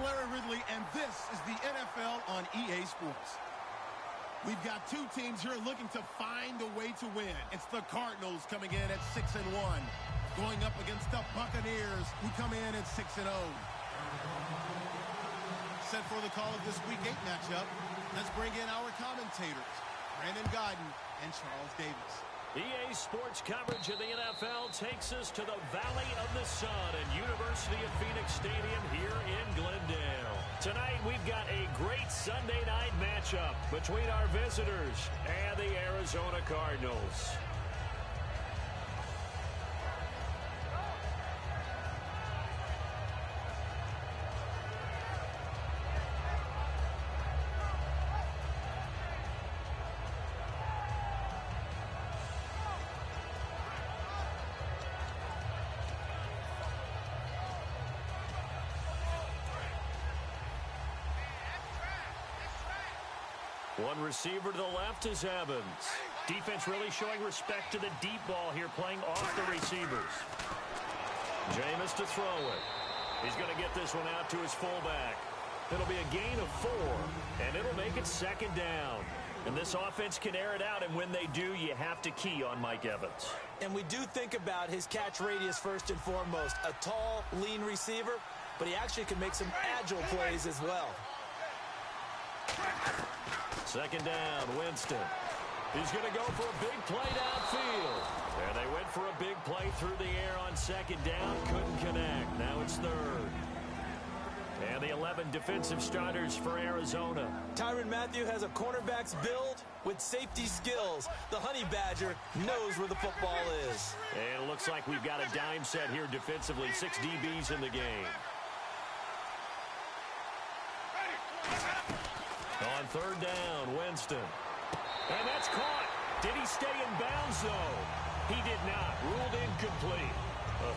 Larry Ridley, and this is the NFL on EA Sports. We've got two teams here looking to find a way to win. It's the Cardinals coming in at 6-1, going up against the Buccaneers, who come in at 6-0. Set for the call of this Week 8 matchup, let's bring in our commentators, Brandon Godden and Charles Davis. EA Sports coverage of the NFL takes us to the Valley of the Sun at University of Phoenix Stadium here in Glendale. Tonight we've got a great Sunday night matchup between our visitors and the Arizona Cardinals. One receiver to the left is Evans. Defense really showing respect to the deep ball here, playing off the receivers. Jameis to throw it. He's going to get this one out to his fullback. It'll be a gain of 4, and it'll make it second down. And this offense can air it out, and when they do, you have to key on Mike Evans. And we do think about his catch radius first and foremost. A tall, lean receiver, but he actually can make some agile plays as well. Second down, Winston. He's going to go for a big play downfield. And they went for a big play through the air on second down. Couldn't connect. Now it's third. And the 11 defensive starters for Arizona. Tyrann Mathieu has a cornerback's build with safety skills. The Honey Badger knows where the football is. And it looks like we've got a dime set here defensively. 6 DBs in the game. On third down, Winston. And that's caught. Did he stay in bounds, though? He did not. Ruled incomplete.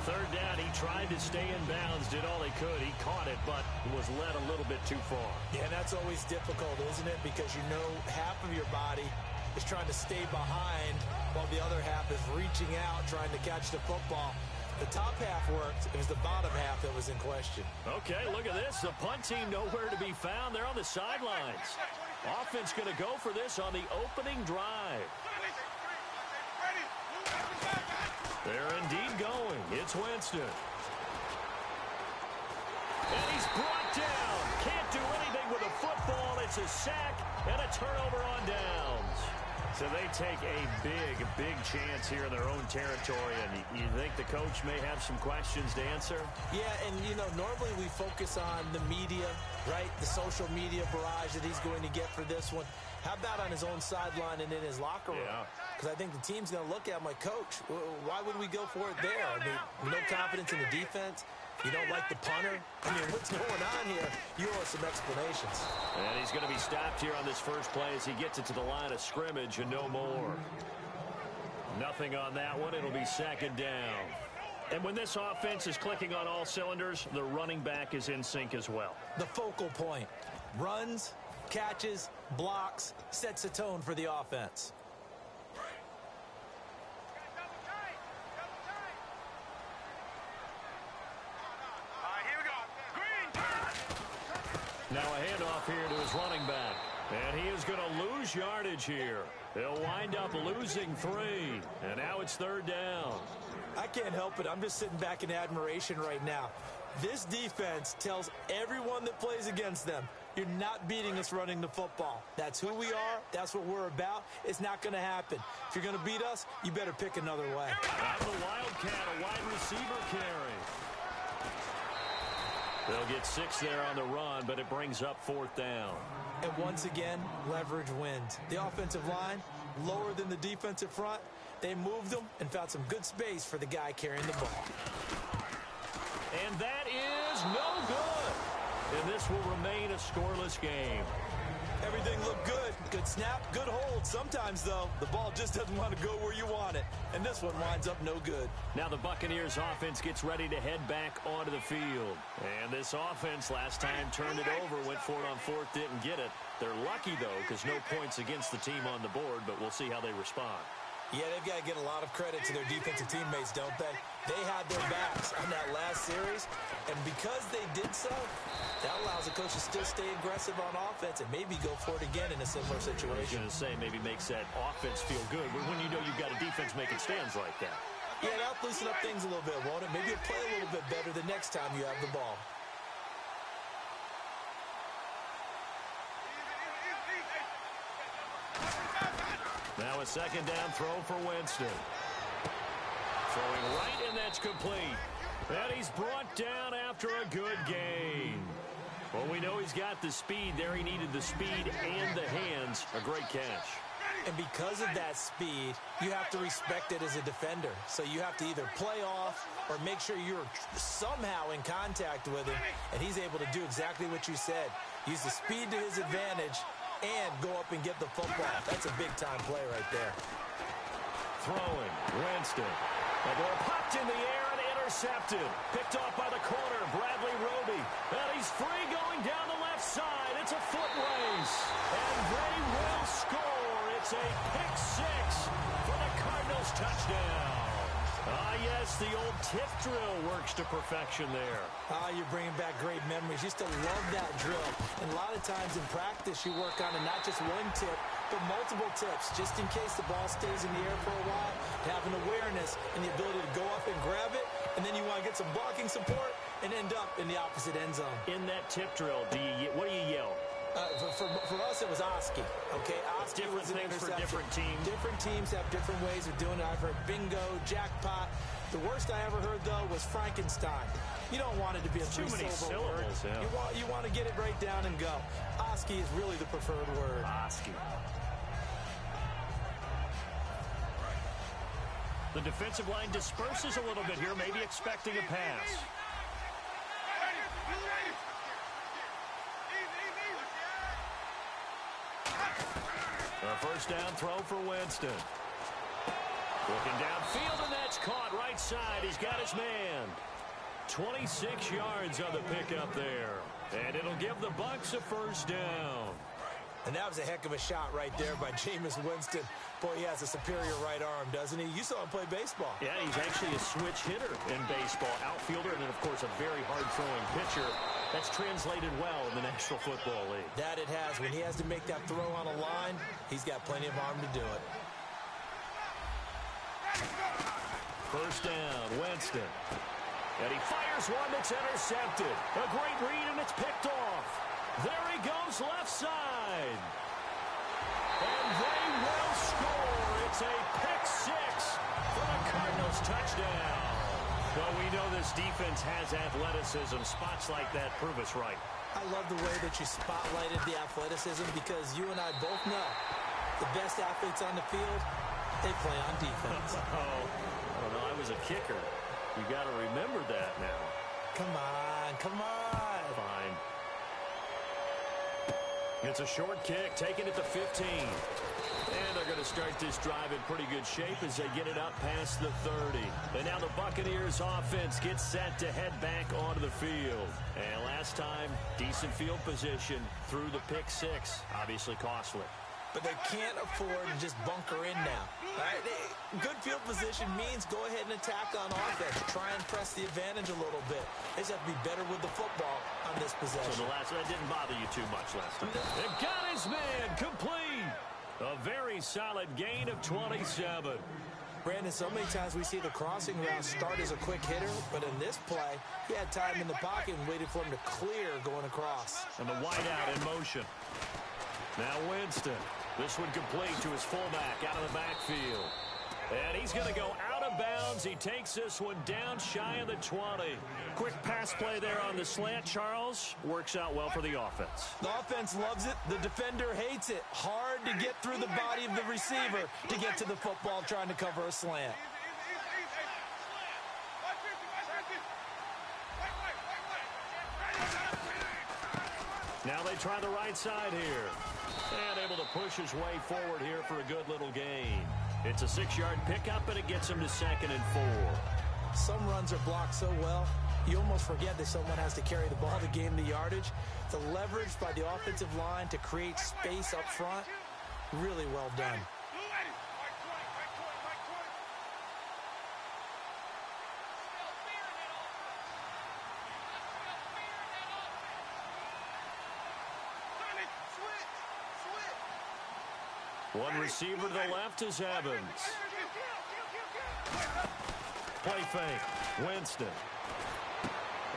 Third down, he tried to stay in bounds, did all he could. He caught it, but was led a little bit too far. Yeah, and that's always difficult, isn't it? Because you know half of your body is trying to stay behind while the other half is reaching out, trying to catch the football. The top half worked. It was the bottom half that was in question. Okay, look at this. The punt team nowhere to be found. They're on the sidelines. Offense going to go for this on the opening drive. They're indeed going. It's Winston. And he's brought down. Can't do anything with a football. It's a sack and a turnover on downs. So they take a big chance here in their own territory, and you think the coach may have some questions to answer? Yeah, and, you know, normally we focus on the media, right? The social media barrage that he's going to get for this one. How about on his own sideline and in his locker room? Because I think the team's going to look at him like, Coach, why would we go for it there? I mean, no confidence in the defense. You don't like the punter? I mean, what's going on here? You owe us some explanations. And he's going to be stopped here on this first play as he gets it to the line of scrimmage and no more. Nothing on that one. It'll be second down. And when this offense is clicking on all cylinders, the running back is in sync as well. The focal point. Runs, catches, blocks, sets a tone for the offense. Now a handoff here to his running back. And he is going to lose yardage here. They'll wind up losing 3. And now it's third down. I can't help it. I'm just sitting back in admiration right now. This defense tells everyone that plays against them, you're not beating us running the football. That's who we are. That's what we're about. It's not going to happen. If you're going to beat us, you better pick another way. Out of the Wildcat, a wide receiver carry. They'll get 6 there on the run, but it brings up fourth down. And once again, leverage wins. The offensive line, lower than the defensive front. They moved them and found some good space for the guy carrying the ball. And that is no good. And this will remain a scoreless game. Everything looked good. Good snap, good hold. Sometimes, though, the ball just doesn't want to go where you want it. And this one winds up no good. Now the Buccaneers offense gets ready to head back onto the field. And this offense last time turned it over, went for it on fourth, didn't get it. They're lucky, though, because no points against the team on the board, but we'll see how they respond. Yeah, they've got to get a lot of credit to their defensive teammates, don't they? They had their backs on that last series, and because they did so, that allows the coach to still stay aggressive on offense and maybe go for it again in a similar situation. I was going to say maybe makes that offense feel good, but when you know you've got a defense making stands like that. Yeah, that'll loosen up things a little bit, won't it? Maybe you'll play a little bit better the next time you have the ball. Now a second down throw for Winston. Throwing right, and that's complete. And he's brought down after a good gain. Well, we know he's got the speed there. He needed the speed and the hands. A great catch. And because of that speed, you have to respect it as a defender. So you have to either play off or make sure you're somehow in contact with him, and he's able to do exactly what you said. Use the speed to his advantage and go up and get the football. That's a big-time play right there. Throwing, Winston. The ball popped in the air and intercepted. Picked off by the corner, Bradley Roby. And he's free going down the left side. It's a foot race. And they will score. It's a pick six for the Cardinals touchdown. Yes, the old tip drill works to perfection there. You're bringing back great memories. Used to love that drill. And a lot of times in practice, you work on it, not just one tip, but multiple tips, just in case the ball stays in the air for a while. Have an awareness and the ability to go up and grab it, and then you want to get some blocking support and end up in the opposite end zone. In that tip drill, what do you yell? For us, it was Oski. Okay, Oski different was an things for interception. different teams. Different teams have different ways of doing it. I've heard bingo, jackpot. The worst I ever heard, though, was Frankenstein. You don't want it to be a too many syllables. Yeah. You want to get it right down and go. Oski is really the preferred word. Oski. The defensive line disperses a little bit here, maybe expecting a pass. A first down throw for Winston. Looking downfield, and that's caught right side. He's got his man. 26 yards on the pickup there. And it'll give the Bucs a first down. And that was a heck of a shot right there by Jameis Winston. Boy, he has a superior right arm, doesn't he? You saw him play baseball. Yeah, he's actually a switch hitter in baseball. Outfielder, and then, of course, a very hard-throwing pitcher. That's translated well in the National Football League. That it has. When he has to make that throw on a line, he's got plenty of arm to do it. First down, Winston. And he fires one that's intercepted. A great read, and it's picked off. There he goes left side. And they will score. It's a pick six for the Cardinals touchdown. Well, we know this defense has athleticism. Spots like that prove us right. I love the way that you spotlighted the athleticism because you and I both know the best athletes on the field, they play on defense. I don't know. I was a kicker. You got to remember that now. Come on. Fine. It's a short kick, taking it to 15. And they're going to start this drive in pretty good shape as they get it up past the 30. And now the Buccaneers offense gets set to head back onto the field. And last time, decent field position through the pick six. Obviously costly. But they can't afford to just bunker in now. Right? Good field position means go ahead and attack on offense. Try and press the advantage a little bit. They just have to be better with the football on this possession. So that didn't bother you too much last time. They got his man complete. A very solid gain of 27. Brandon, so many times we see the crossing route start as a quick hitter, but in this play, he had time in the pocket and waited for him to clear going across. And the wideout in motion. Now Winston. This one complete to his fullback out of the backfield. And he's going to go out of bounds. He takes this one down shy of the 20. Quick pass play there on the slant, Charles. Works out well for the offense. The offense loves it. The defender hates it. Hard to get through the body of the receiver to get to the football trying to cover a slant. Now they try the right side here. And able to push his way forward here for a good little gain. It's a 6-yard pickup, and it gets him to 2nd and 4. Some runs are blocked so well, you almost forget that someone has to carry the ball to gain the yardage. The leverage by the offensive line to create space up front, really well done. One receiver to the left is Evans. Play fake. Winston.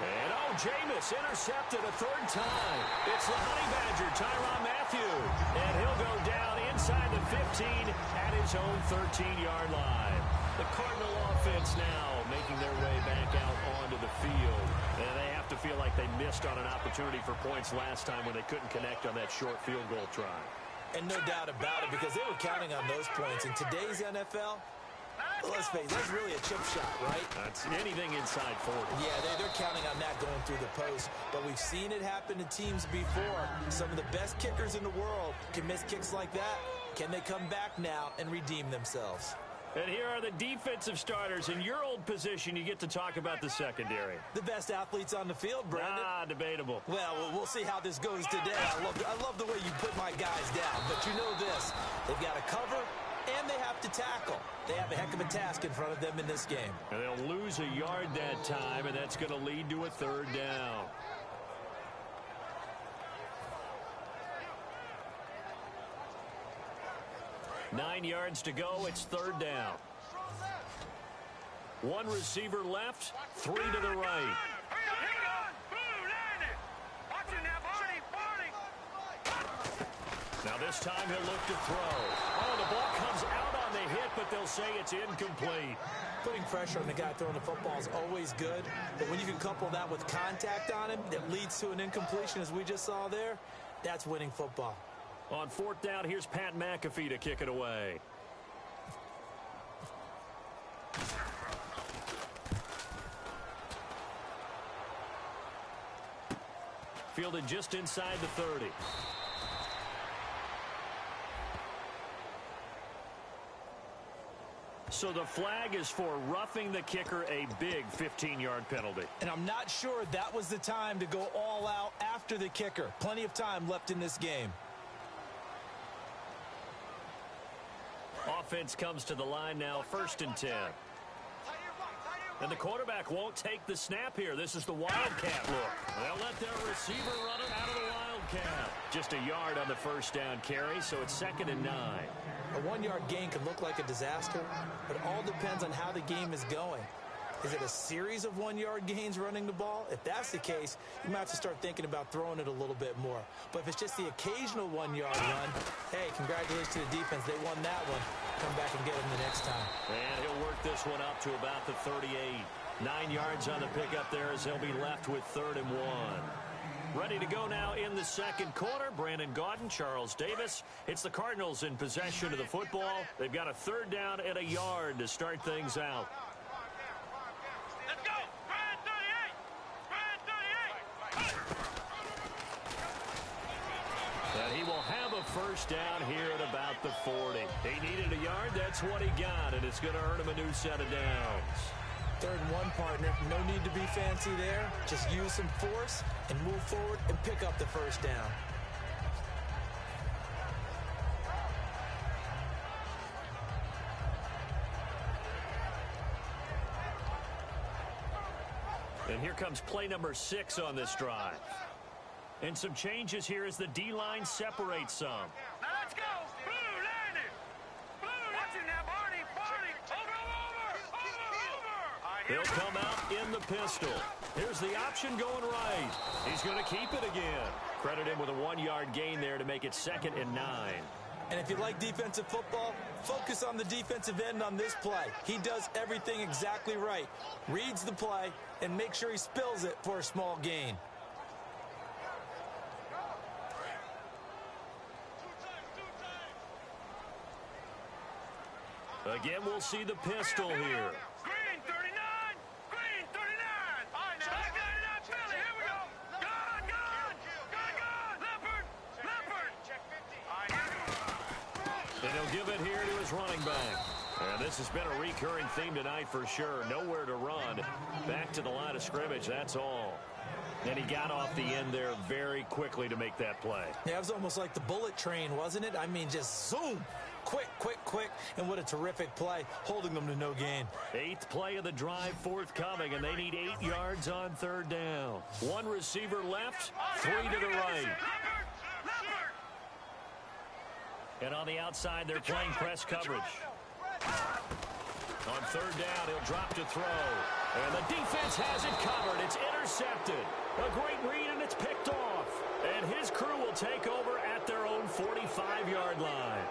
And, Jameis intercepted a third time. It's the Honey Badger, Tyrann Mathieu. And he'll go down inside the 15 at his own 13-yard line. The Cardinal offense now making their way back out onto the field. And they have to feel like they missed on an opportunity for points last time when they couldn't connect on that short field goal try. And no doubt about it, because they were counting on those points. In today's NFL, let's face it, that's really a chip shot, right? That's anything inside 40. Yeah, they're counting on that going through the post. But we've seen it happen to teams before. Some of the best kickers in the world can miss kicks like that. Can they come back now and redeem themselves? And here are the defensive starters. In your old position, you get to talk about the secondary. The best athletes on the field, Brandon. Debatable. Well, we'll see how this goes today. I love the way you put my guys down. But you know this. They've got to cover, and they have to tackle. They have a heck of a task in front of them in this game. And they'll lose a yard that time, and that's going to lead to a third down. Nine yards to go. It's third down. One receiver left, three to the right. Now this time he'll look to throw. The ball comes out on the hit, but they'll say it's incomplete. Putting pressure on the guy throwing the football is always good, but when you can couple that with contact on him that leads to an incompletion, as we just saw there, that's winning football. On fourth down, here's Pat McAfee to kick it away. Fielded just inside the 30. So the flag is for roughing the kicker, a big 15-yard penalty. And I'm not sure that was the time to go all out after the kicker. Plenty of time left in this game. Offense comes to the line now, 1st and 10. And the quarterback won't take the snap here. This is the Wildcat look. They'll let their receiver run it out of the Wildcat. Just a yard on the first down carry, so it's 2nd and 9. A 1-yard gain can look like a disaster, but it all depends on how the game is going. Is it a series of 1-yard gains running the ball? If that's the case, you might have to start thinking about throwing it a little bit more. But if it's just the occasional 1-yard run, hey, congratulations to the defense. They won that one. Come back and get them the next time. And he'll work this one up to about the 38. 9 yards on the pickup there as he'll be left with 3rd and 1. Ready to go now in the second quarter. Brandon Gaudin, Charles Davis. It's the Cardinals in possession of the football. They've got a 3rd down and a yard to start things out. And he will have a first down here at about the 40. He needed a yard. That's what he got, and it's going to earn him a new set of downs. 3rd and 1, partner. No need to be fancy there. Just use some force and move forward and pick up the first down. And here comes play number 6 on this drive. And some changes here as the D-line separates some. Now let's go. Blue, landing. Blue, watching now, Barney. Over. They'll come out in the pistol. Here's the option going right. He's going to keep it again. Credit him with a 1-yard gain there to make it 2nd and 9. And if you like defensive football, focus on the defensive end on this play. He does everything exactly right. Reads the play and make sure he spills it for a small gain. Again, we'll see the pistol here. Green, 39. Green, 39. All right, now. Back line up, Philly. Here we go. Gone. Leopard. Check 50. All right, and he'll give it here to his running back. And this has been a recurring theme tonight for sure. Nowhere to run. Back to the line of scrimmage, that's all. And he got off the end there very quickly to make that play. Yeah, it was almost like the bullet train, wasn't it? I mean, just zoom. Quick. And what a terrific play, holding them to no gain. 8th play of the drive forthcoming, and they need 8 yards on 3rd down. One receiver left, 3 to the right. And on the outside, they're playing press coverage. On third down, he'll drop to throw. And the defense has it covered. It's intercepted. A great read, and it's picked off. And his crew will take over at their own 45-yard line.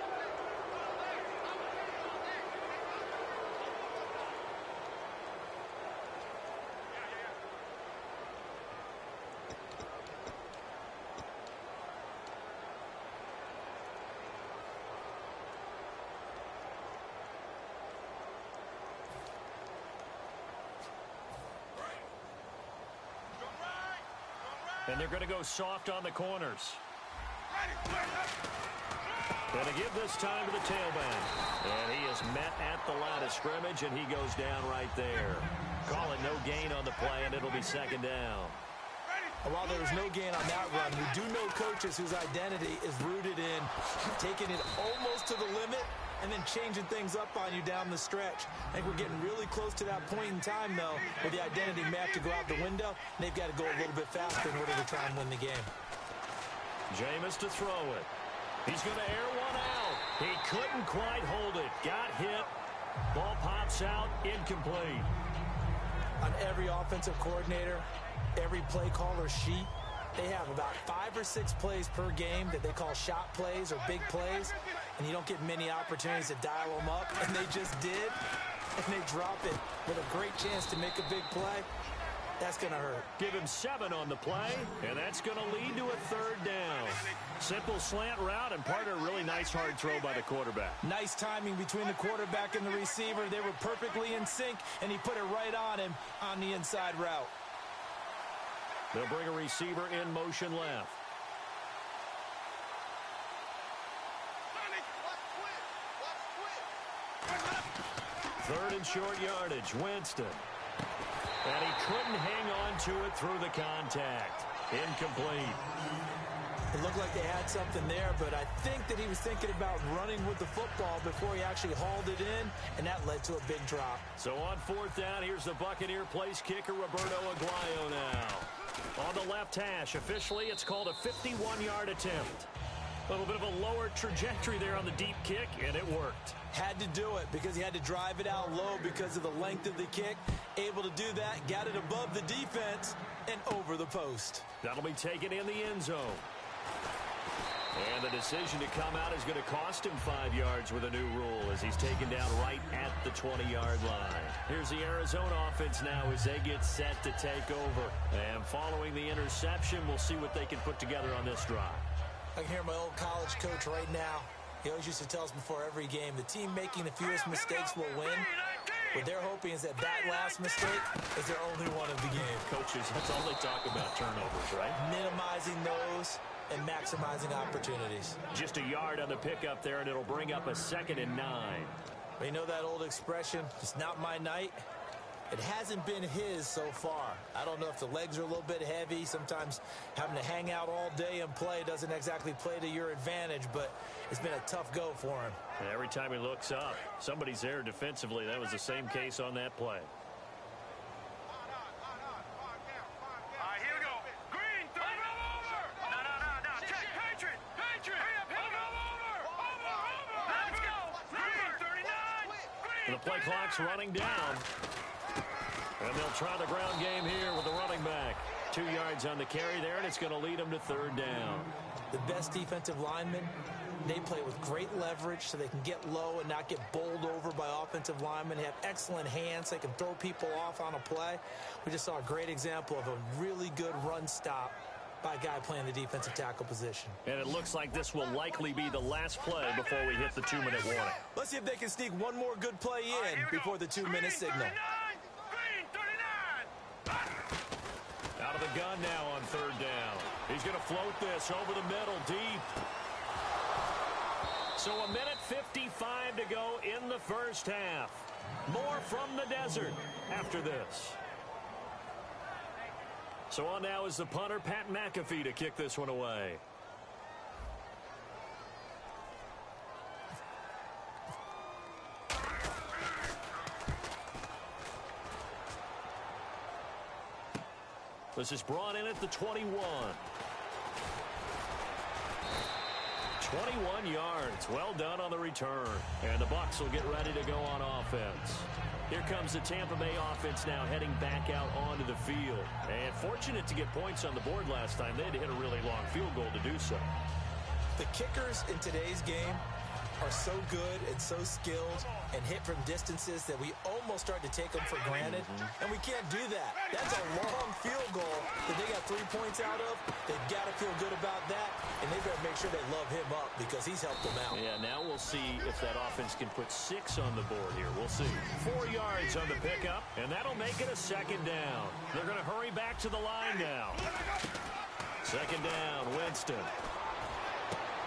And they're going to go soft on the corners. Going to give this time to the tailback. And he is met at the line of scrimmage, and he goes down right there. Call it no gain on the play, and it'll be second down. And while there was no gain on that run, we do know coaches whose identity is rooted in taking it almost to the limit and then changing things up on you down the stretch. I think we're getting really close to that point in time, though, where the identity may have to go out the window, and they've got to go a little bit faster in order to try and win the game. Jameis to throw it. He's going to air one out. He couldn't quite hold it. Got hit. Ball pops out. Incomplete. On every offensive coordinator, every play caller sheet, they have about 5 or 6 plays per game that they call shot plays or big plays, and you don't get many opportunities to dial them up, and they just did, and they drop it with a great chance to make a big play. That's going to hurt. Give him 7 on the play, and that's going to lead to a third down. Simple slant route, and part of a really nice hard throw by the quarterback. Nice timing between the quarterback and the receiver. They were perfectly in sync, and he put it right on him on the inside route. They'll bring a receiver in motion left. Third and short yardage, Winston. And he couldn't hang on to it through the contact. Incomplete. It looked like they had something there, but I think that he was thinking about running with the football before he actually hauled it in, and that led to a big drop. So on fourth down, here's the Buccaneer place kicker, Roberto Aguayo now. On the left hash, officially, it's called a 51-yard attempt. A little bit of a lower trajectory there on the deep kick, and it worked. Had to do it because he had to drive it out low because of the length of the kick. Able to do that, got it above the defense and over the post. That'll be taken in the end zone. And the decision to come out is going to cost him 5 yards with a new rule as he's taken down right at the 20-yard line. Here's the Arizona offense now as they get set to take over. And following the interception, we'll see what they can put together on this drive. I can hear my old college coach right now. He always used to tell us before every game, the team making the fewest mistakes will win. What they're hoping is that last mistake is their only one of the game. Coaches, that's all they talk about, turnovers, right? Minimizing those and maximizing opportunities. Just a yard on the pickup there, and it'll bring up a 2nd and 9. Well, you know that old expression, it's not my night. It hasn't been his so far. I don't know if the legs are a little bit heavy. Sometimes having to hang out all day and play doesn't exactly play to your advantage, but it's been a tough go for him. And every time he looks up, somebody's there defensively. That was the same case on that play. Here we go. Green, throw it over. No. Check. Patriot. Hurry up. Over. Let's go. Green, 39. Green, The play clock's running down. And they'll try the ground game here with the running back. 2 yards on the carry there, and it's going to lead them to third down. The best defensive linemen, they play with great leverage so they can get low and not get bowled over by offensive linemen. They have excellent hands. They can throw people off on a play. We just saw a great example of a really good run stop by a guy playing the defensive tackle position. And it looks like this will likely be the last play before we hit the 2-minute warning. Let's see if they can sneak one more good play in before the 2-minute signal. Out of the gun now on third down. He's going to float this over the middle, deep. So 1:55 to go in the first half. More from the desert after this. So on now is the punter, Pat McAfee, to kick this one away. This is brought in at the 21. 21 yards. Well done on the return. And the Bucs will get ready to go on offense. Here comes the Tampa Bay offense now heading back out onto the field. And fortunate to get points on the board last time. They had to hit a really long field goal to do so. The kickers in today's game are so good and so skilled and hit from distances that we almost start to take them for granted. And we can't do that. That's a long field goal that they got 3 points out of. They've got to feel good about that, and they better make sure they love him up because he's helped them out. Yeah, now we'll see if that offense can put 6 on the board here. We'll see. 4 yards on the pickup, and that'll make it a second down. They're going to hurry back to the line now. Second down, Winston.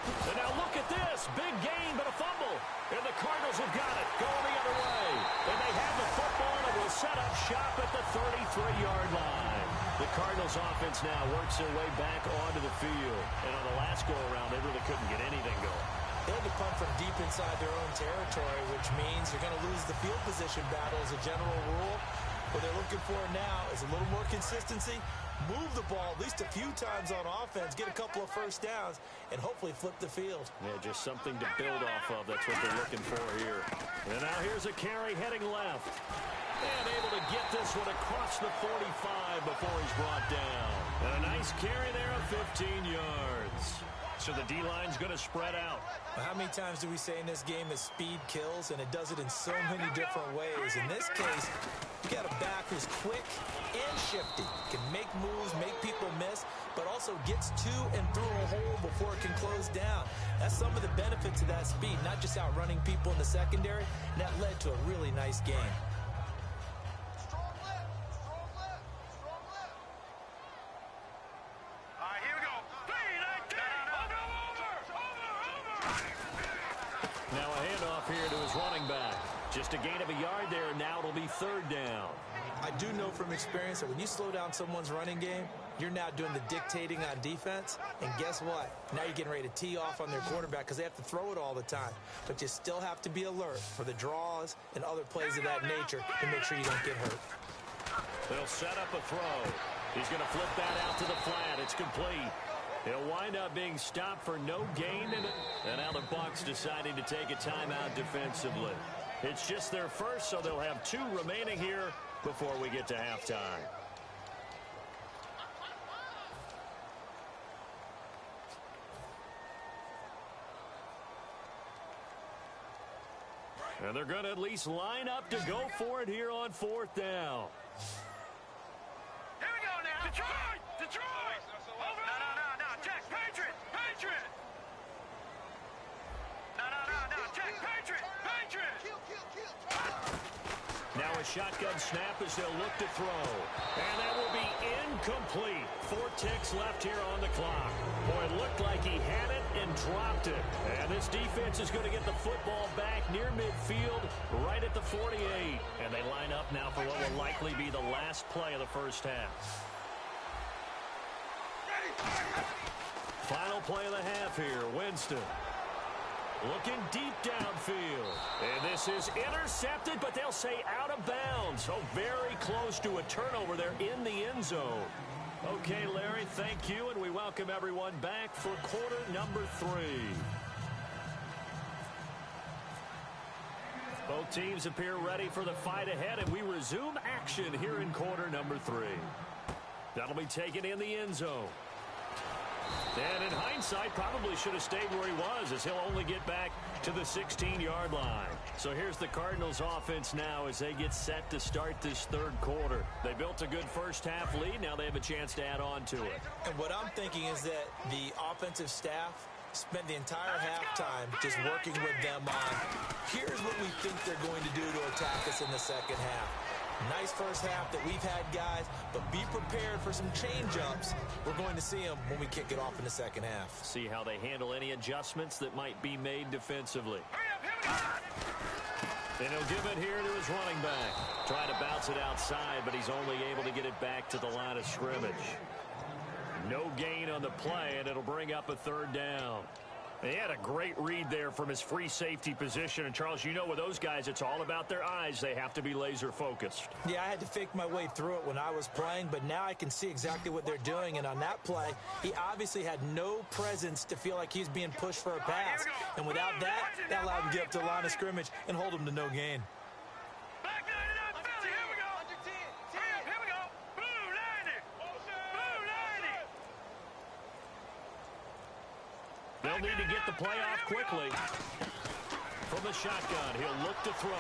And now look at this. Big gain, but a fumble. And the Cardinals have got it. Going the other way. And they have the football and will set up shop at the 33-yard line. The Cardinals offense now works their way back onto the field. And on the last go-around, they really couldn't get anything going. They had to punt from deep inside their own territory, which means you're going to lose the field position battle as a general rule. What they're looking for now is a little more consistency. Move the ball at least a few times on offense, get a couple of first downs, and hopefully flip the field. Yeah, just something to build off of. That's what they're looking for here. And now here's a carry heading left. And able to get this one across the 45 before he's brought down. And a nice carry there of 15 yards. So the D-line's going to spread out. How many times do we say in this game that speed kills, and it does it in so many different ways? In this case, you got a back who's quick and shifty, can make moves, make people miss, but also gets to and through a hole before it can close down. That's some of the benefits of that speed, not just outrunning people in the secondary, and that led to a really nice game. Now a handoff here to his running back. Just a gain of a yard there, and now it'll be third down. I do know from experience that when you slow down someone's running game, you're now doing the dictating on defense. And guess what? Now you're getting ready to tee off on their quarterback because they have to throw it all the time. But you still have to be alert for the draws and other plays of that nature to make sure you don't get hurt. They'll set up a throw. He's going to flip that out to the flat. It's complete. He'll wind up being stopped for no gain. And now the Bucs deciding to take a timeout defensively. It's just their first, so they'll have 2 remaining here before we get to halftime. And they're going to at least line up to go for it here on 4th down. Here we go now. Detroit! Detroit! Over! No. Check. Patriot! Patriot! No. Check. Patriot! Patriot! Kill. Now a shotgun snap as they'll look to throw. And that will be incomplete. 4 ticks left here on the clock. Boy, it looked like he had it and dropped it. And this defense is going to get the football back near midfield, right at the 48. And they line up now for what will likely be the last play of the first half. Final play of the half here, Winston. Looking deep downfield. And this is intercepted, but they'll say out of bounds. Oh, very close to a turnover there in the end zone. Okay, Larry, thank you, and we welcome everyone back for quarter number 3. Both teams appear ready for the fight ahead, and we resume action here in quarter number 3. That'll be taken in the end zone. And in hindsight, probably should have stayed where he was, as he'll only get back to the 16-yard line. So here's the Cardinals offense now as they get set to start this 3rd quarter. They built a good first-half lead. Now they have a chance to add on to it. And what I'm thinking is that the offensive staff spent the entire halftime just working with them on, here's what we think they're going to do to attack us in the second half. Nice first half that we've had, guys, but be prepared for some change-ups. We're going to see them when we kick it off in the second half. See how they handle any adjustments that might be made defensively. And he'll give it here to his running back. Trying to bounce it outside, but he's only able to get it back to the line of scrimmage. No gain on the play, and it'll bring up a 3rd down. He had a great read there from his free safety position. And, Charles, you know with those guys, it's all about their eyes. They have to be laser focused. Yeah, I had to fake my way through it when I was playing, but now I can see exactly what they're doing. And on that play, he obviously had no presence to feel like he's being pushed for a pass. And without that, that allowed him to get up to the line of scrimmage and hold him to no gain. Back 99, Philly, here we go. Here we go. Blue 90. Blue 90. They'll need to get the play off quickly. From the shotgun, he'll look to throw.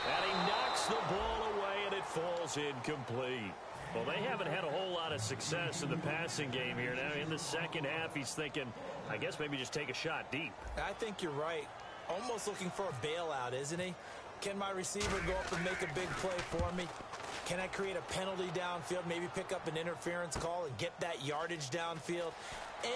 And he knocks the ball away, and it falls incomplete. Well, they haven't had a whole lot of success in the passing game here. Now, in the second half, he's thinking, I guess maybe just take a shot deep. I think you're right. Almost looking for a bailout, isn't he? Can my receiver go up and make a big play for me? Can I create a penalty downfield, maybe pick up an interference call and get that yardage downfield?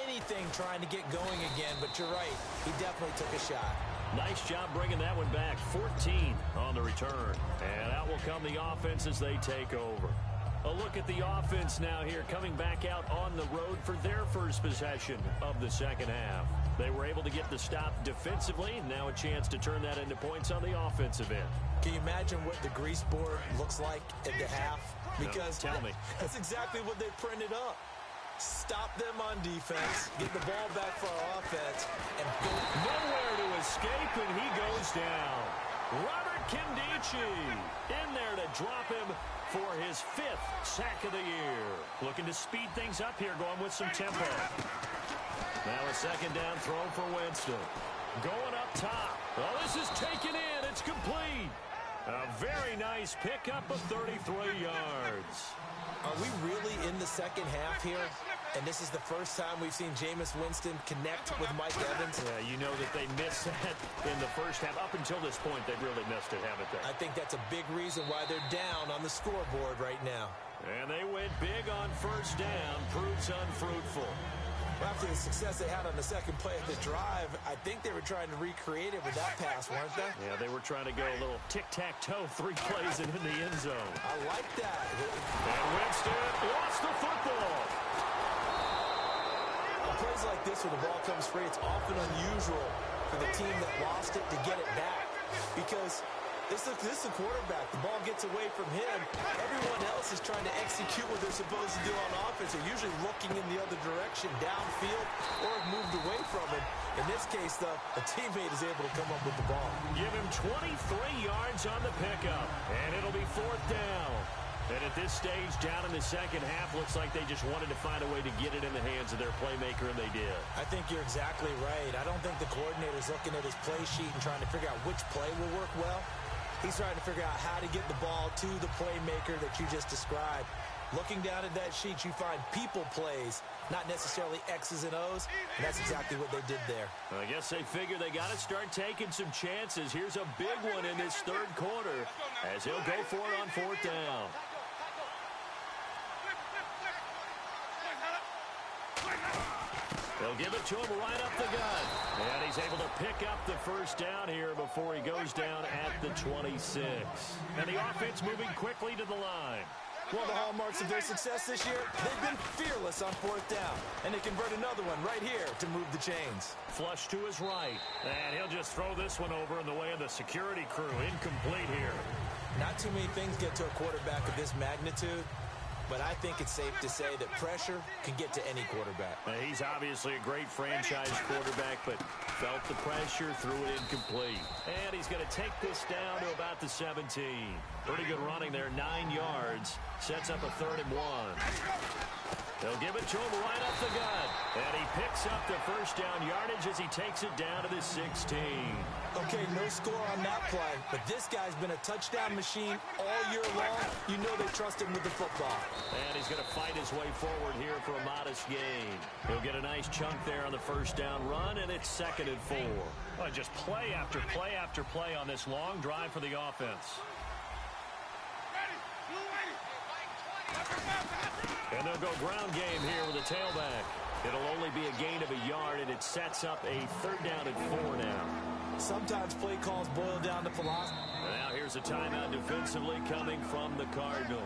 Anything trying to get going again, but you're right. He definitely took a shot. Nice job bringing that one back. 14 on the return. And out will come the offense as they take over. A look at the offense now here, coming back out on the road for their first possession of the second half. They were able to get the stop defensively, and now a chance to turn that into points on the offensive end. Can you imagine what the grease board looks like at the half? Because no, tell me. That's exactly what they printed up. Stop them on defense, get the ball back for our offense, and go. Nowhere to escape, and he goes down. Robert Kindici in there to drop him for his 5th sack of the year. Looking to speed things up here, going with some tempo. Now a second down throw for Winston. Going up top. Well, this is taken in. It's complete. A very nice pickup of 33 yards. Are we really in the second half here? And this is the first time we've seen Jameis Winston connect with Mike Evans? Yeah, you know that they missed that in the first half. Up until this point, they've really missed it, haven't they? I think that's a big reason why they're down on the scoreboard right now. And they went big on first down. Proves unfruitful. Well, after the success they had on the second play of the drive, I think they were trying to recreate it with that pass, weren't they? Yeah, they were trying to go a little tic-tac-toe, 3 plays and in the end zone. I like that. And Winston lost the football. On plays like this where the ball comes free, it's often unusual for the team that lost it to get it back. Because this is a quarterback. The ball gets away from him. Everyone else is trying to execute what they're supposed to do on offense. They're usually looking in the other direction, downfield, or have moved away from it. In this case, though, a teammate is able to come up with the ball. Give him 23 yards on the pickup, and it'll be 4th down. And at this stage, down in the second half, looks like they just wanted to find a way to get it in the hands of their playmaker, and they did. I think you're exactly right. I don't think the coordinator's looking at his play sheet and trying to figure out which play will work well. He's trying to figure out how to get the ball to the playmaker that you just described. Looking down at that sheet, you find people plays, not necessarily X's and O's, and that's exactly what they did there. I guess they figure they got to start taking some chances. Here's a big one in this third quarter as he'll go for it on 4th down. They'll give it to him right up the gut. And he's able to pick up the first down here before he goes down at the 26. And the offense moving quickly to the line. One of the hallmarks of their success this year, they've been fearless on 4th down. And they convert another one right here to move the chains. Flush to his right. And he'll just throw this one over in the way of the security crew. Incomplete here. Not too many things get to a quarterback of this magnitude. But I think it's safe to say that pressure can get to any quarterback. He's obviously a great franchise quarterback, but felt the pressure, threw it incomplete. And he's going to take this down to about the 17. Pretty good running there, 9 yards. Sets up a 3rd and 1. They'll give it to him right up the gut. And he picks up the first down yardage as he takes it down to the 16. Okay, no score on that play, but this guy's been a touchdown machine all year long. You know they trust him with the football. And he's going to fight his way forward here for a modest gain. He'll get a nice chunk there on the first down run, and it's 2nd and 4. Oh, just play after play after play on this long drive for the offense. And they'll go ground game here with a tailback. It'll only be a gain of a yard, and it sets up a 3rd down and 4 now. Sometimes play calls boil down to philosophy. Now here's a timeout defensively coming from the Cardinals.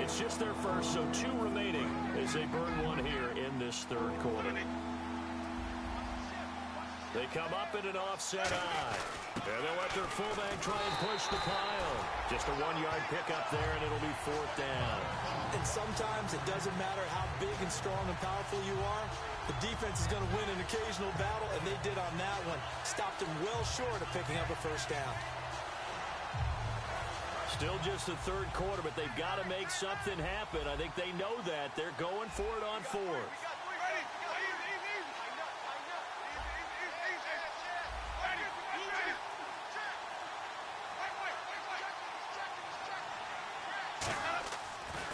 It's just their first, so 2 remaining as they burn one here in this third quarter. They come up in an offset eye. And they'll let their fullback try and push the pile. Just a 1-yard pickup there, and it'll be 4th down. And sometimes it doesn't matter how big and strong and powerful you are. The defense is going to win an occasional battle, and they did on that one. Stopped them well short of picking up a first down. Still just the third quarter, but they've got to make something happen. I think they know that. They're going for it on 4th.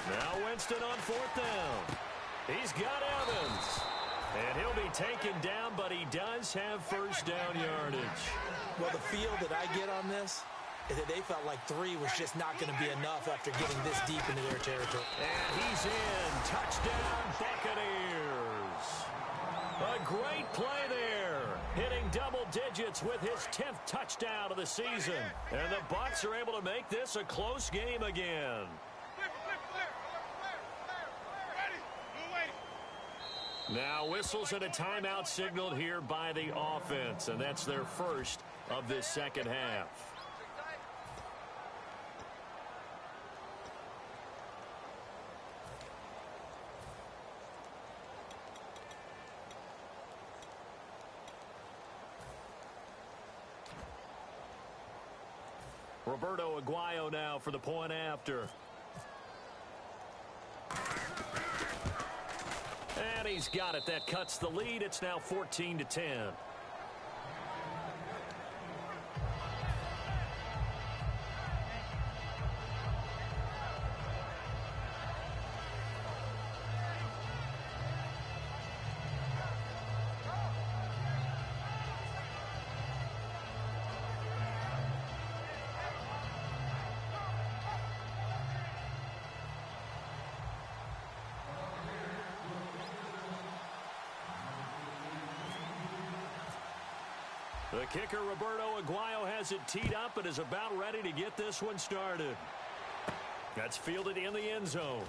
Now Winston on 4th down. He's got Evans. And he'll be taken down, but he does have first down yardage. Well, the feel that I get on this is that they felt like 3 was just not going to be enough after getting this deep into their territory. And he's in. Touchdown, Buccaneers. A great play there. Hitting double digits with his 10th touchdown of the season. And the Bucs are able to make this a close game again. Now whistles and a timeout signaled here by the offense, and that's their first of this second half. Roberto Aguayo now for the point after. And he's got it. That cuts the lead. It's now 14-10. The kicker, Roberto Aguayo, has it teed up and is about ready to get this one started. That's fielded in the end zone.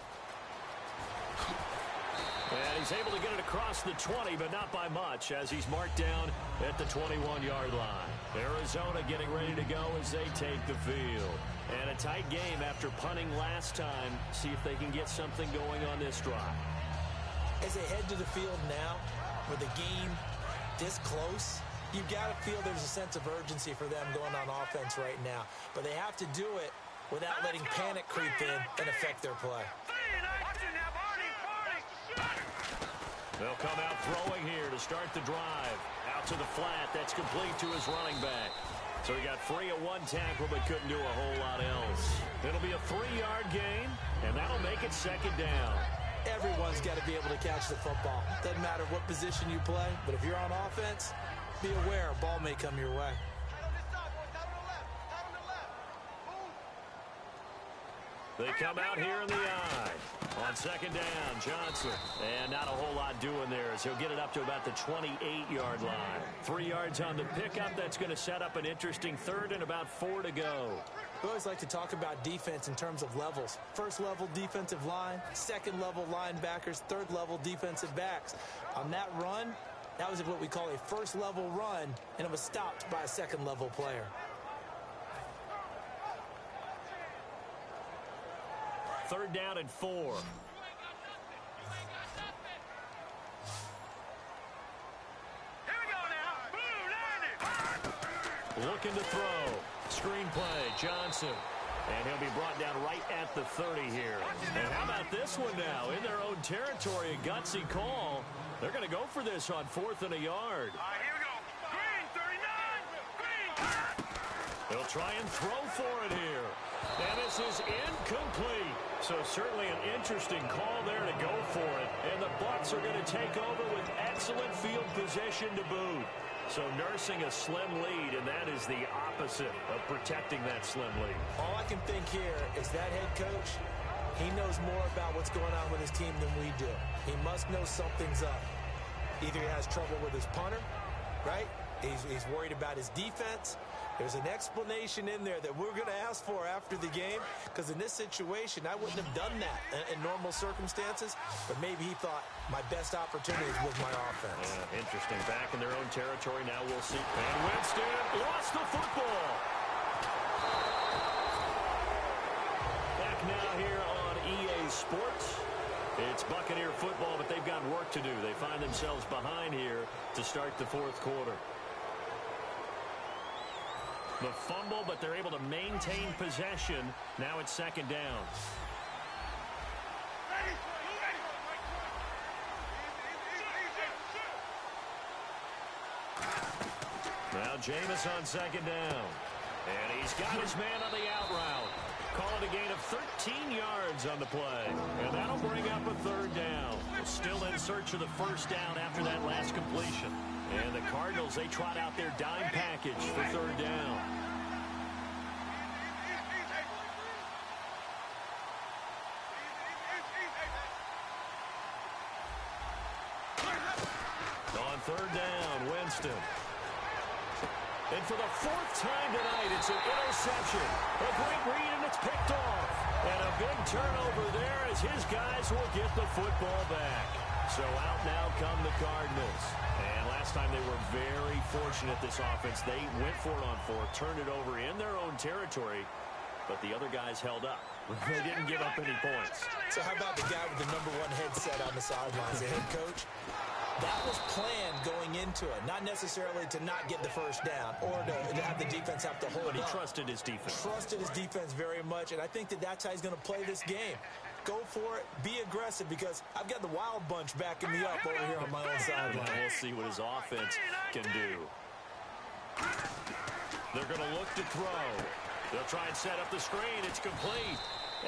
And he's able to get it across the 20, but not by much, as he's marked down at the 21-yard line. Arizona getting ready to go as they take the field. And a tight game after punting last time. See if they can get something going on this drive. As they head to the field now, with the game this close, you've got to feel there's a sense of urgency for them going on offense right now. But they have to do it without letting panic creep in and affect their play. They'll come out throwing here to start the drive. Out to the flat. That's complete to his running back. So he got free of one tackle but couldn't do a whole lot else. It'll be a 3-yard gain, and that'll make it second down. Everyone's got to be able to catch the football. Doesn't matter what position you play, but if you're on offense, be aware a ball may come your way. They come out here in the eye. On second down, Johnson. And not a whole lot doing there as he'll get it up to about the 28-yard line. 3 yards on the pickup. That's going to set up an interesting third and about 4 to go. We always like to talk about defense in terms of levels. First level defensive line, second level linebackers, third level defensive backs. On that run, that was what we call a first level run, and it was stopped by a second level player. Third down and 4. Here we go now. Boom, Looking to throw. Screen play, Johnson. And he'll be brought down right at the 30 here. And how about this one now? In their own territory, a gutsy call. They're going to go for this on 4th and a yard. Here we go. Green, 39. Green. They'll try and throw for it here. And this is incomplete. So certainly an interesting call there to go for it. And the Bucs are going to take over with excellent field position to boot. So nursing a slim lead, and that is the opposite of protecting that slim lead. All I can think here is that head coach, he knows more about what's going on with his team than we do. He must know something's up. Either he has trouble with his punter, right? He's worried about his defense. There's an explanation in there that we're going to ask for after the game, because in this situation, I wouldn't have done that in normal circumstances, but maybe he thought my best opportunity is with my offense. Yeah, interesting. Back in their own territory now, we'll see. And Winston lost the football. Back now here on EA Sports. It's Buccaneer football, but they've got work to do. They find themselves behind here to start the fourth quarter. The fumble, but they're able to maintain possession. Now it's second down. Now Jameis on second down. And he's got his man on the out route. Call it a gain of 13 yards on the play. And that'll bring up a third down. Still in search of the first down after that last completion. And the Cardinals, they trot out their dime package for third down. On third down, Winston. And for the fourth time tonight, it's an interception. A great read, and it's picked off. And a big turnover there as his guys will get the football back. So out now come the Cardinals. And last time they were very fortunate, this offense. They went for it on fourth, turned it over in their own territory, but the other guys held up. They didn't give up any points. So how about the guy with the #1 headset on the sidelines, the head coach? That was planned going into it, not necessarily to not get the first down or to have the defense have to hold up. But he trusted his defense. Trusted his defense very much, and I think that that's how he's going to play this game. Go for it, be aggressive, because I've got the wild bunch backing me up over here on my own sideline. We'll see what his offense can do. They're going to look to throw. They'll try and set up the screen. It's complete.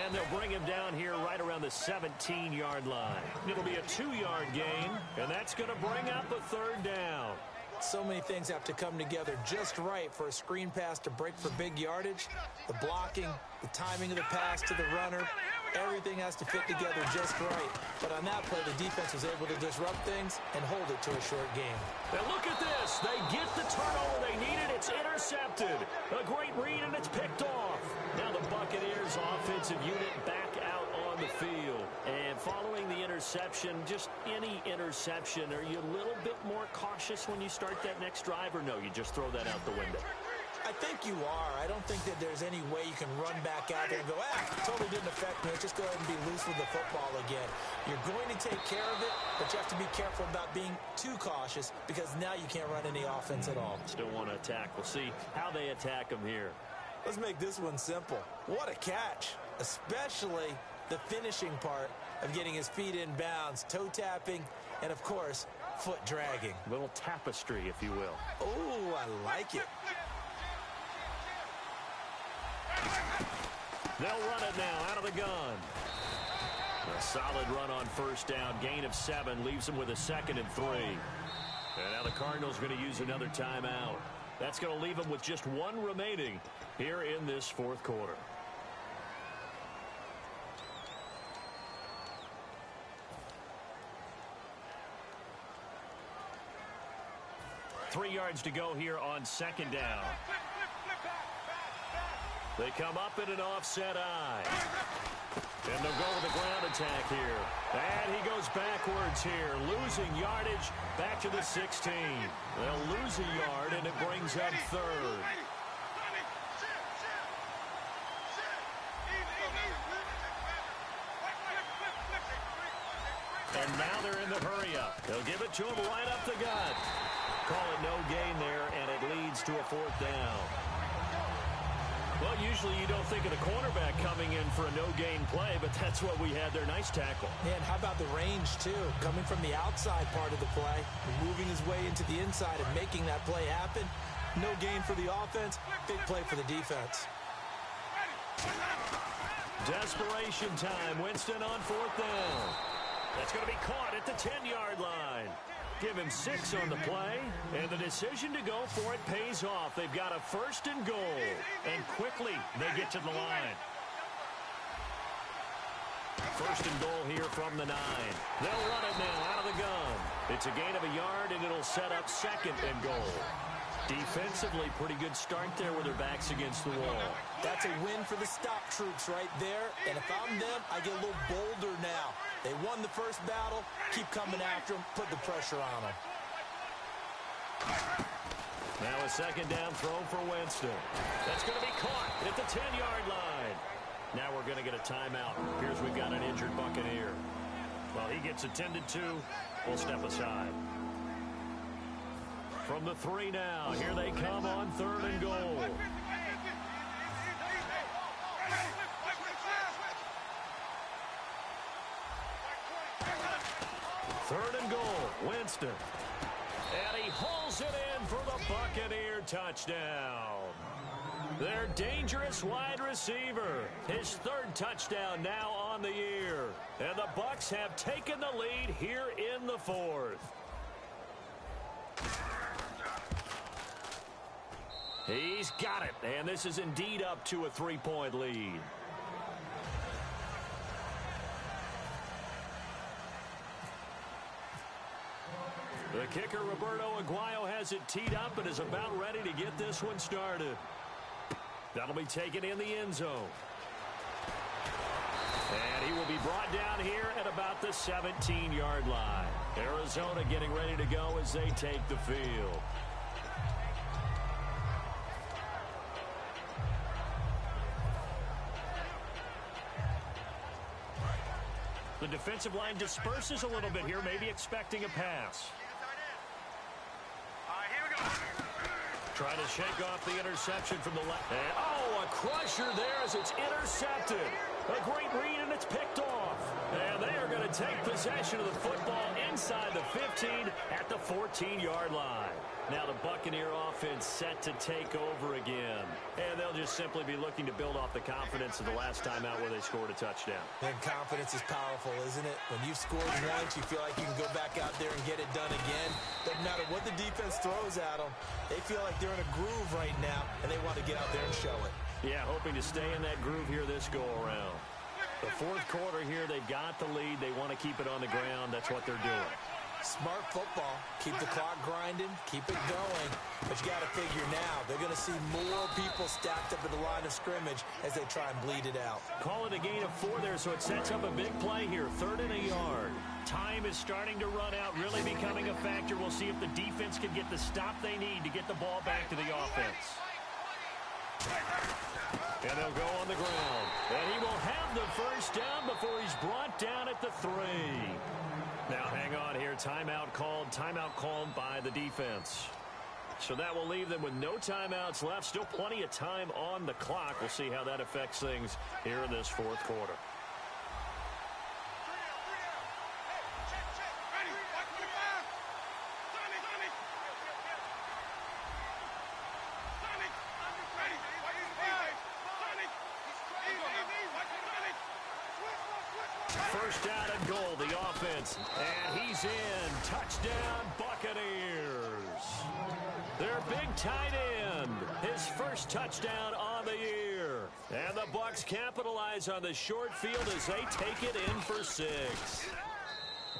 And they'll bring him down here right around the 17-yard line. It'll be a 2-yard gain, and that's going to bring up a third down. So many things have to come together just right for a screen pass to break for big yardage. The blocking, the timing of the pass to the runner, everything has to fit together just right. But on that play, the defense was able to disrupt things and hold it to a short game. And look at this. They get the turnover they needed. It's intercepted. A great read, and it's picked off. Now the Buccaneers offensive unit back out on the field. And following the interception, just any interception, are you a little bit more cautious when you start that next drive, or no, you just throw that out the window? I think you are. I don't think that there's any way you can run back out there and go, totally didn't affect me. Just go ahead and be loose with the football again. You're going to take care of it, but you have to be careful about being too cautious, because now you can't run any offense at all. Still want to attack. We'll see how they attack them here. Let's make this one simple. What a catch, especially the finishing part of getting his feet in bounds, toe tapping, and, of course, foot dragging. A little tapestry, if you will. Oh, I like it. They'll run it now out of the gun. A solid run on first down. Gain of 7 leaves them with a 2nd and 3. And now the Cardinals are going to use another timeout. That's going to leave them with just 1 remaining here in this fourth quarter. Three yards to go here on second down. They come up in an offset eye. And they'll go with the ground attack here. And he goes backwards here, losing yardage back to the 16. They'll lose a yard, and it brings up third. And now they're in the hurry-up. They'll give it to him right up the gut. Call it no gain there, and it leads to a fourth down. Well, usually you don't think of the cornerback coming in for a no-gain play, but that's what we had there. Nice tackle. And how about the range, too? Coming from the outside part of the play, moving his way into the inside and making that play happen. No gain for the offense, big play for the defense. Desperation time. Winston on fourth down. That's going to be caught at the 10-yard line. Give him 6 on the play, and the decision to go for it pays off. They've got a 1st and goal, and quickly they get to the line. 1st and goal here from the 9. They'll run it now out of the gun. It's a gain of a yard, and it'll set up 2nd and goal. Defensively, pretty good start there with their backs against the wall. That's a win for the stop troops right there. And if I'm them, I get a little bolder now. They won the first battle. Keep coming after them. Put the pressure on them. Now a second down throw for Winston. That's going to be caught at the 10-yard line. Now we're going to get a timeout. Here's we've got an injured Buccaneer. Well, he gets attended to. We'll step aside. From the 3 now, here they come on 3rd and goal. 3rd and goal, Winston. And he hauls it in for the Buccaneer touchdown. Their dangerous wide receiver. His 3rd touchdown now on the year. And the Bucs have taken the lead here in the 4th. He's got it, and this is indeed up to a 3-point lead. The kicker, Roberto Aguayo, has it teed up and is about ready to get this one started. That'll be taken in the end zone. And he will be brought down here at about the 17-yard line. Arizona getting ready to go as they take the field. The defensive line disperses a little bit here, maybe expecting a pass. Here we go. Trying to shake off the interception from the left. And, oh, a crusher there as it's intercepted. A great read, and it's picked off. And they are going to take possession of the football inside the 15 at the 14-yard line. Now the Buccaneer offense set to take over again. And they'll just simply be looking to build off the confidence of the last time out where they scored a touchdown. And confidence is powerful, isn't it? When you've scored once, you feel like you can go back out there and get it done again. Doesn't matter what the defense throws at them. They feel like they're in a groove right now, and they want to get out there and show it. Yeah, hoping to stay in that groove here this go-around. The 4th quarter here, they've got the lead. They want to keep it on the ground. That's what they're doing. Smart football. Keep the clock grinding. Keep it going. But you got to figure now, they're going to see more people stacked up at the line of scrimmage as they try and bleed it out. Call it a gain of 4 there, so it sets up a big play here. 3rd and a yard. Time is starting to run out, really becoming a factor. We'll see if the defense can get the stop they need to get the ball back to the offense. And they'll go on the ground. And he will have the first down before he's brought down at the 3. Now, hang on here. Timeout called by the defense. So that will leave them with no timeouts left. Still plenty of time on the clock. We'll see how that affects things here in this 4th quarter. First down and goal, the offense. And he's in. Touchdown, Buccaneers. Their big tight end. His first touchdown on the year. And the Bucs capitalize on the short field as they take it in for 6.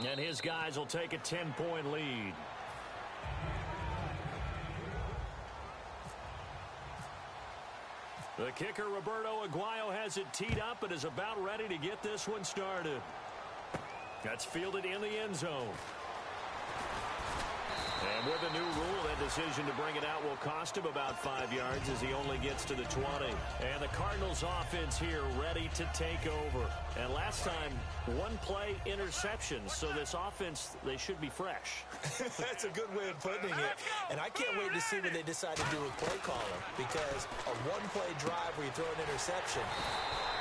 And his guys will take a 10-point lead. The kicker, Roberto Aguayo, has it teed up and is about ready to get this one started. That's fielded in the end zone. And with the new rule, that decision to bring it out will cost him about 5 yards as he only gets to the 20. And the Cardinals offense here ready to take over. And last time, 1-play interception. So this offense, they should be fresh. That's a good way of putting it. And I can't wait to see what they decide to do with play calling. Because a 1-play drive where you throw an interception,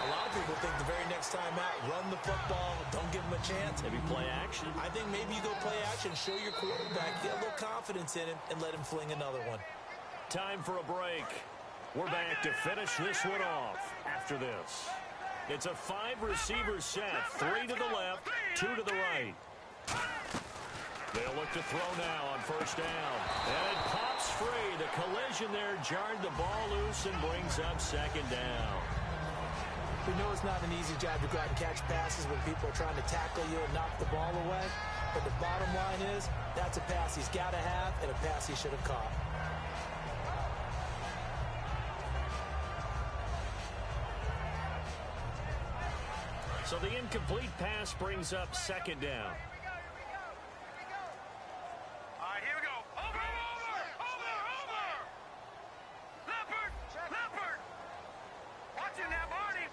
a lot of people think the very next time out, run the football, don't give them a chance. Maybe play action. I think maybe you go play action, show your quarterback, get a little confidence in him, and let him fling another one. Time for a break. We're back to finish this one off after this. It's a 5-receiver set, 3 to the left, 2 to the right. They'll look to throw now on first down. And it pops free. The collision there jarred the ball loose and brings up second down. We know it's not an easy job to go out and catch passes when people are trying to tackle you and knock the ball away. But the bottom line is, that's a pass he's got to have and a pass he should have caught. incomplete pass brings up second down. All right, here we go. Over. Leopard. Watching that, Barney.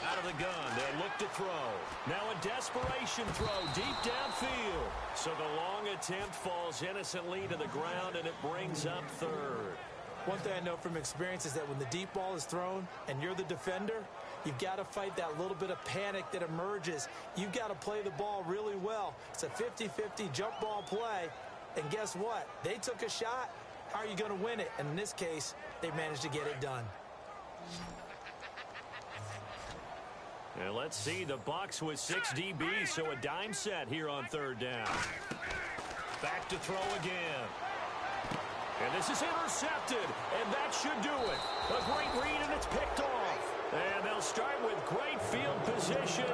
Out of the gun, they'll look to throw. Now a desperation throw deep downfield. So the long attempt falls innocently to the ground, and it brings up third. One thing I know from experience is that when the deep ball is thrown and you're the defender, you've got to fight that little bit of panic that emerges. You've got to play the ball really well. It's a 50-50 jump ball play. And guess what? They took a shot. How are you going to win it? And in this case, they managed to get it done. And let's see, the Bucs with 6 DBs, so a dime set here on third down. Back to throw again. And this is intercepted, and that should do it. A great read, and it's picked off. And they'll start with great field position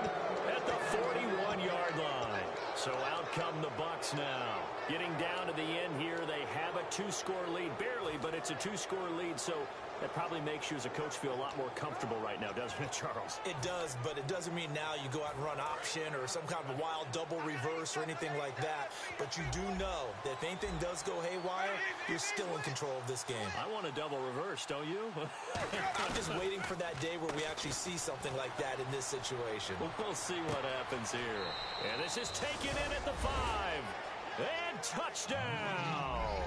at the 41-yard line. So out come the Bucs now. Getting down to the end here, they have a 2-score lead. Barely, but it's a 2-score lead, so that probably makes you as a coach feel a lot more comfortable right now, doesn't it, Charles? It does, but it doesn't mean now you go out and run option or some kind of a wild double reverse or anything like that. But you do know that if anything does go haywire, you're still in control of this game. I want a double reverse, don't you? I'm just waiting for that day where we actually see something like that in this situation. We'll see what happens here. And this is taken in at the 5. And touchdown!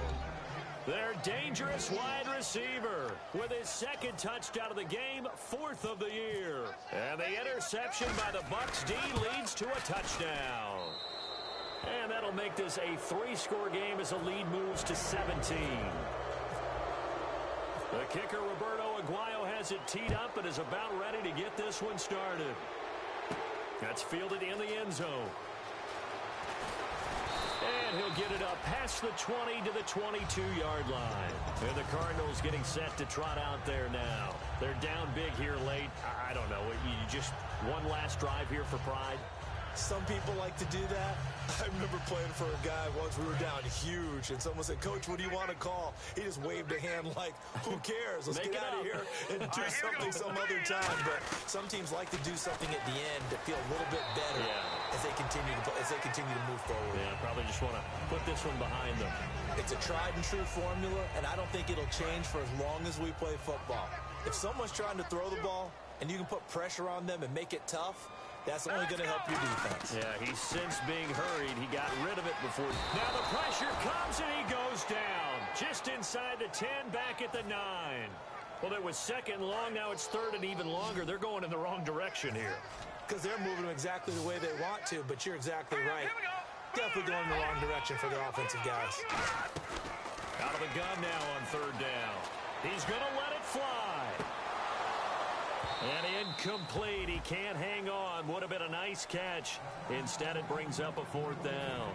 Their dangerous wide receiver with his second touchdown of the game, 4th of the year. And the interception by the Bucs D leads to a touchdown. And that'll make this a 3-score game as the lead moves to 17. The kicker, Roberto Aguayo, has it teed up and is about ready to get this one started. That's fielded in the end zone. And he'll get it up past the 20 to the 22-yard line. And the Cardinals getting set to trot out there now. They're down big here late. I don't know. You just one last drive here for pride? Some people like to do that. I remember playing for a guy once. We were down huge, and someone said, "Coach, what do you want to call?" He just waved a hand like, "Who cares? Let's get out of here and do something some other time." But some teams like to do something at the end to feel a little bit better as they continue to move forward. Yeah, probably just want to put this one behind them. It's a tried and true formula, and I don't think it'll change for as long as we play football. If someone's trying to throw the ball and you can put pressure on them and make it tough, that's only going to help your defense. Yeah, he's since being hurried. He got rid of it before. Now the pressure comes and he goes down. Just inside the 10, back at the 9. Well, it was second long. Now it's third and even longer. They're going in the wrong direction here. Because they're moving exactly the way they want to, but you're exactly right. Definitely going in the wrong direction for their offensive guys. Out of the gun now on third down. He's going to let it fly. And incomplete. He can't hang on. Would have been a nice catch. Instead, it brings up a 4th down.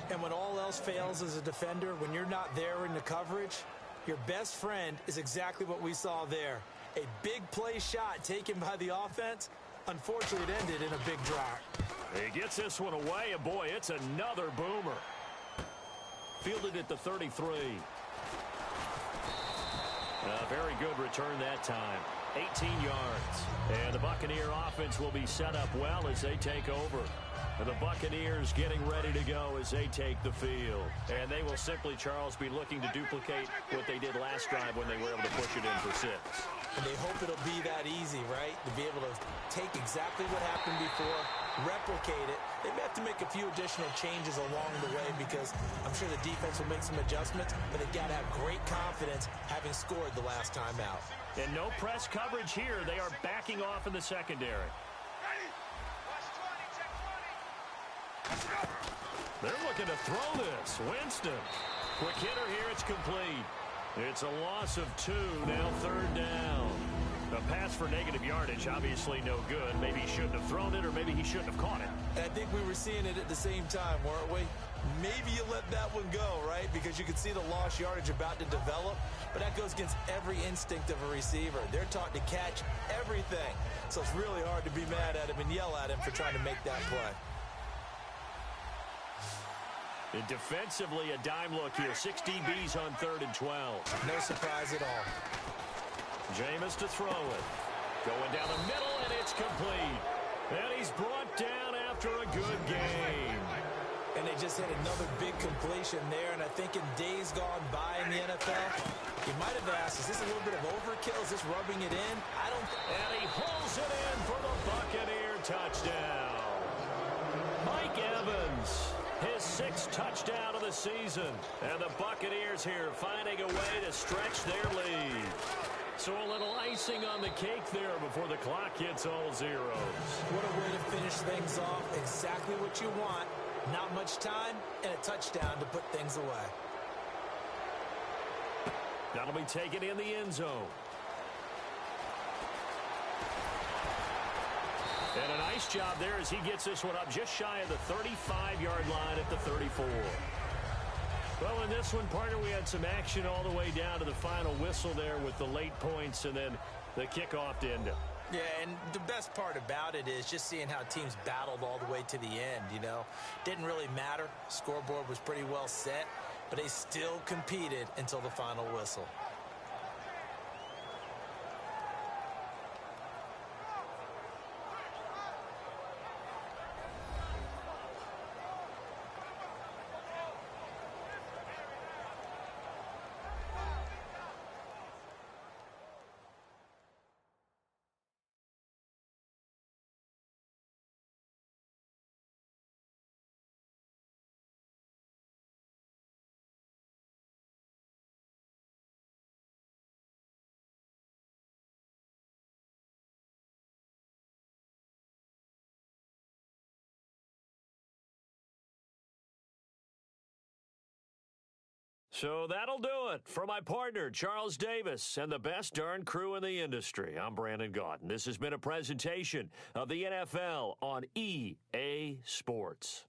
And when all else fails as a defender, when you're not there in the coverage, your best friend is exactly what we saw there. A big play shot taken by the offense. Unfortunately, it ended in a big drop. He gets this one away, and boy, it's another boomer. Fielded at the 33. A very good return that time. 18 yards. And the Buccaneer offense will be set up well as they take over. And the Buccaneers getting ready to go as they take the field. And they will simply, Charles, be looking to duplicate what they did last drive when they were able to push it in for 6. And they hope it'll be that easy, right? To be able to take exactly what happened before, replicate it. They may have to make a few additional changes along the way because I'm sure the defense will make some adjustments, but they've got to have great confidence having scored the last time out. And no press coverage here. They are backing off in the secondary. They're looking to throw this. Winston. Quick hitter here. It's complete. It's a loss of 2. Now third down. A pass for negative yardage. Obviously no good. Maybe he shouldn't have thrown it, or maybe he shouldn't have caught it. And I think we were seeing it at the same time, weren't we? Maybe you let that one go, right? Because you can see the lost yardage about to develop. But that goes against every instinct of a receiver. They're taught to catch everything. So it's really hard to be mad at him and yell at him for trying to make that play. And defensively, a dime look here. 6 DBs on 3rd and 12. No surprise at all. Jameis to throw it. Going down the middle, and it's complete. And he's brought down after a good game. And they just hit another big completion there. And I think in days gone by in the NFL, you might have asked, is this a little bit of overkill? Is this rubbing it in? I don't think. And he holds it in for the Buccaneer touchdown. Mike Evans, his 6th touchdown of the season. And the Buccaneers here finding a way to stretch their lead. So a little icing on the cake there before the clock hits all zeros. What a way to finish things off. Exactly what you want. Not much time and a touchdown to put things away. That'll be taken in the end zone. And a nice job there as he gets this one up just shy of the 35-yard line at the 34. Well, in this one, partner, we had some action all the way down to the final whistle there with the late points and then the kickoff to end it. Yeah, and the best part about it is just seeing how teams battled all the way to the end, you know. Didn't really matter. Scoreboard was pretty well set, but they still competed until the final whistle. So that'll do it for my partner, Charles Davis, and the best darn crew in the industry. I'm Brandon Gaudin. This has been a presentation of the NFL on EA Sports.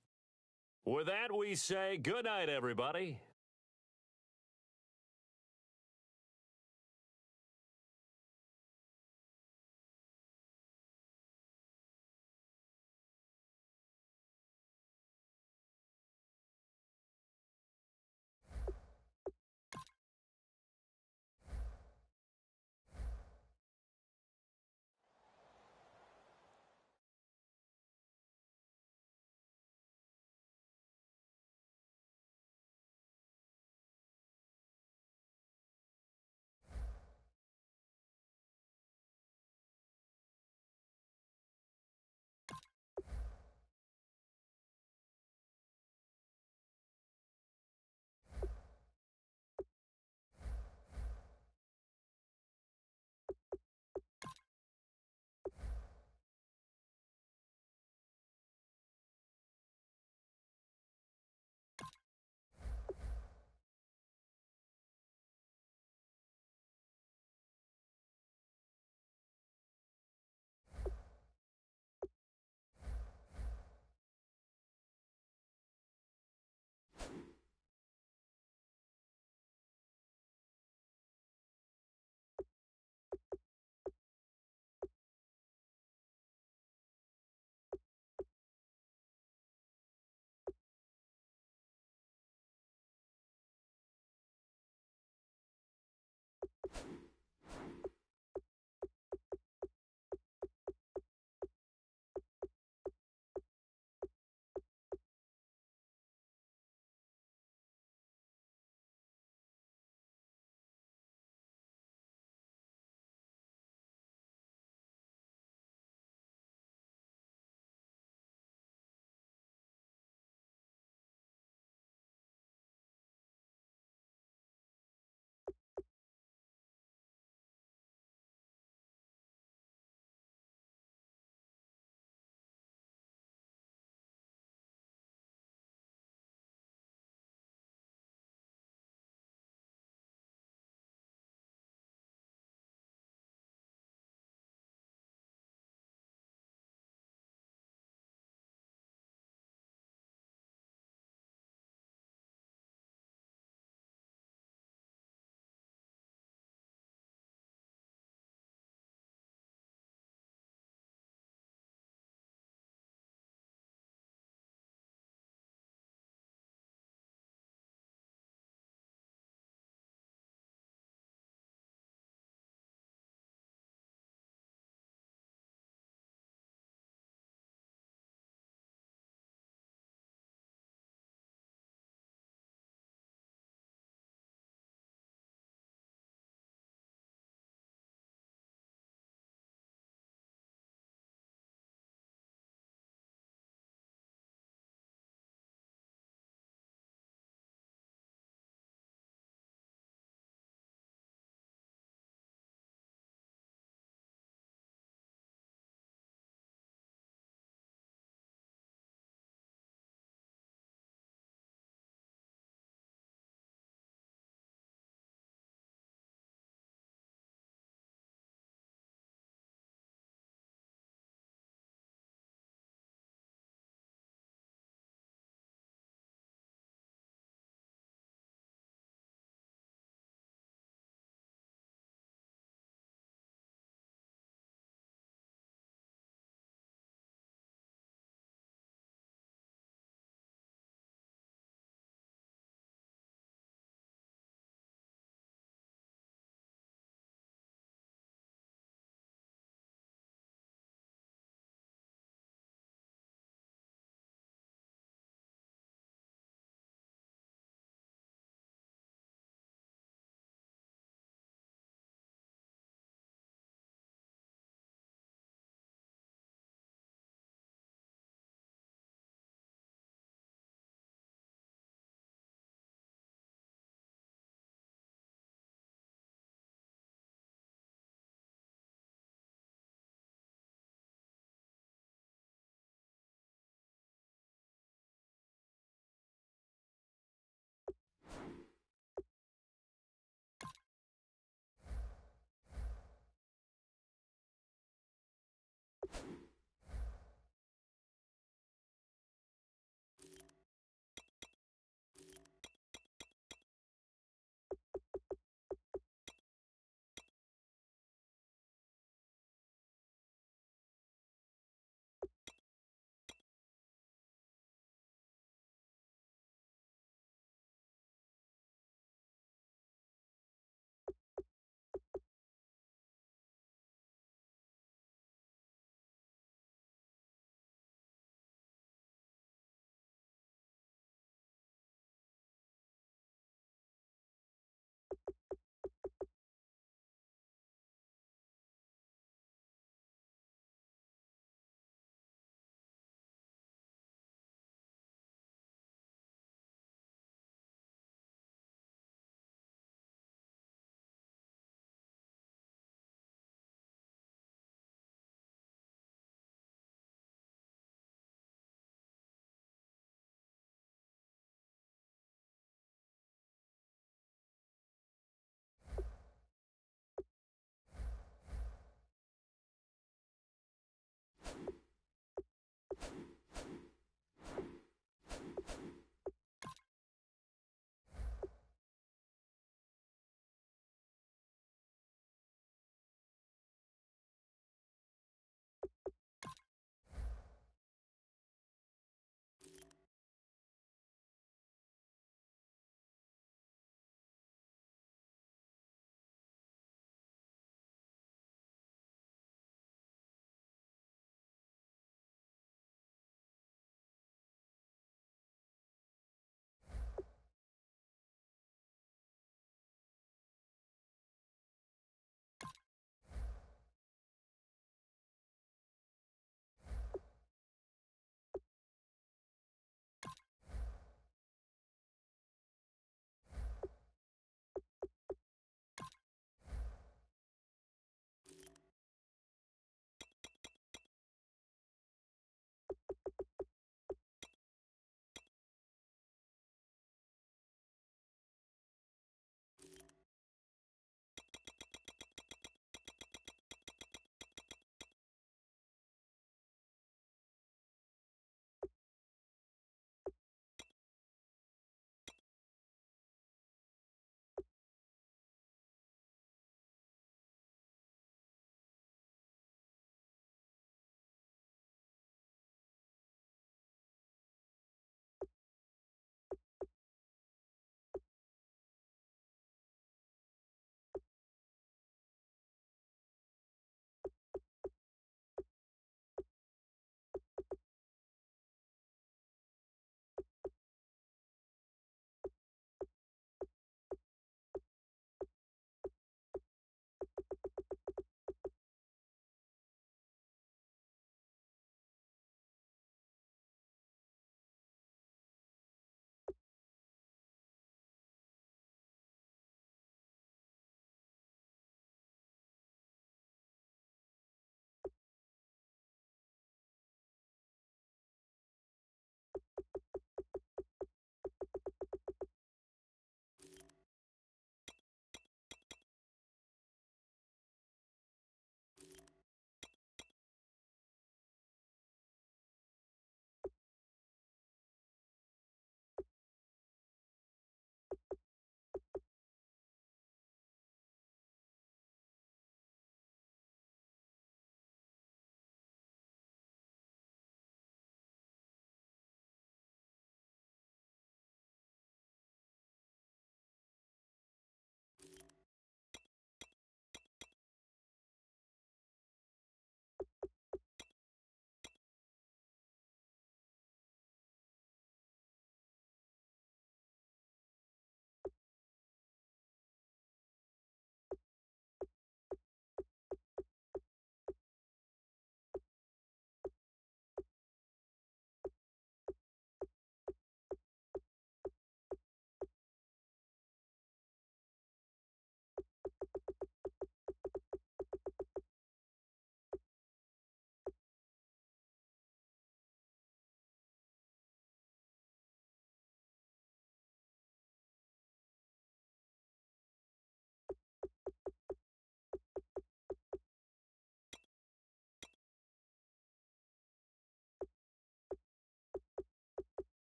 With that, we say good night, everybody.